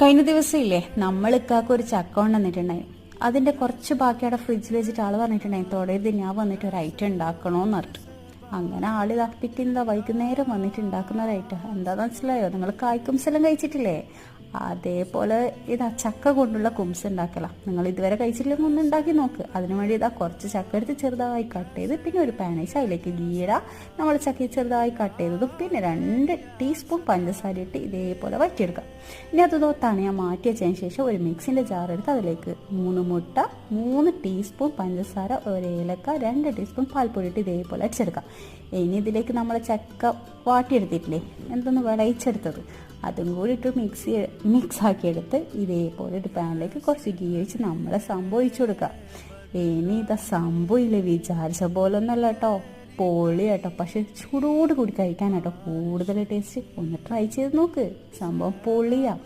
കഴിഞ്ഞ ദിവസം ഇല്ലേ നമ്മൾ ഇക്കാക്ക് ഒരു ചക്ക കൊണ്ടുവന്നിട്ടുണ്ടായി. അതിന്റെ കുറച്ച് ബാക്കി അവിടെ ഫ്രിഡ്ജിൽ വെച്ചിട്ട് ആള് പറഞ്ഞിട്ടുണ്ടായി തൊടരുത്, ഞാൻ വന്നിട്ട് ഒരു ഐറ്റം ഉണ്ടാക്കണോന്ന് പറഞ്ഞിട്ട്. അങ്ങനെ ആള് പിറ്റേന്താ വൈകുന്നേരം വന്നിട്ട് ഉണ്ടാക്കുന്ന ഒരു ഐറ്റം എന്താന്ന് മനസ്സിലായോ? നിങ്ങൾ കായ്ക്കുംസ് എല്ലാം കഴിച്ചിട്ടില്ലേ? അതേപോലെ ഇതാ ചക്ക കൊണ്ടുള്ള കുംസ് ഉണ്ടാക്കല. നിങ്ങൾ ഇതുവരെ കഴിച്ചിട്ടില്ലെങ്കിൽ ഒന്ന് ഉണ്ടാക്കി നോക്ക്. അതിനു വേണ്ടി ഇതാ കുറച്ച് ചക്ക എടുത്ത് ചെറുതായി കട്ട് ചെയ്ത്, പിന്നെ ഒരു പാൻ വെച്ച് അതിലേക്ക് ഗീട നമ്മൾ ചക്ക ചെറുതായി കട്ട് ചെയ്തതും പിന്നെ 2 ടീസ്പൂൺ പഞ്ചസാര ഇട്ട് ഇതേപോലെ വറ്റിയെടുക്കാം. ഇനി അത് തണിയാൻ മാറ്റി വെച്ചതിന് ശേഷം ഒരു മിക്സിൻ്റെ ജാർ എടുത്ത് അതിലേക്ക് 3 മുട്ട, 3 ടീസ്പൂൺ പഞ്ചസാര, 1 ഏലക്ക, 2 ടീസ്പൂൺ പാൽപ്പൊടി ഇട്ട് ഇതേപോലെ അടിച്ചെടുക്കാം. ഇനി ഇതിലേക്ക് നമ്മൾ ചക്ക വാട്ടിയെടുത്തിട്ടില്ലേ, എന്തൊന്ന് വിളയിച്ചെടുത്തത്, അതും കൂടി ഇട്ട് മിക്സ് ആക്കിയെടുത്ത് ഇതേപോലെ ഒരു പാനിലേക്ക് കുറച്ച് ഗീ ഒഴിച്ച് നമ്മളെ സംഭവിച്ചു കൊടുക്കുക. ഇനി ഇതാ സംഭവമില്ല വിചാരിച്ച പോലെ ഒന്നല്ല കേട്ടോ, പൊളി കേട്ടോ. പക്ഷെ ചൂടോട് കൂടി കഴിക്കാൻ കേട്ടോ കൂടുതൽ ടേസ്റ്റ്. ഒന്ന് ട്രൈ ചെയ്ത് നോക്ക്, സംഭവം പൊളിയാ.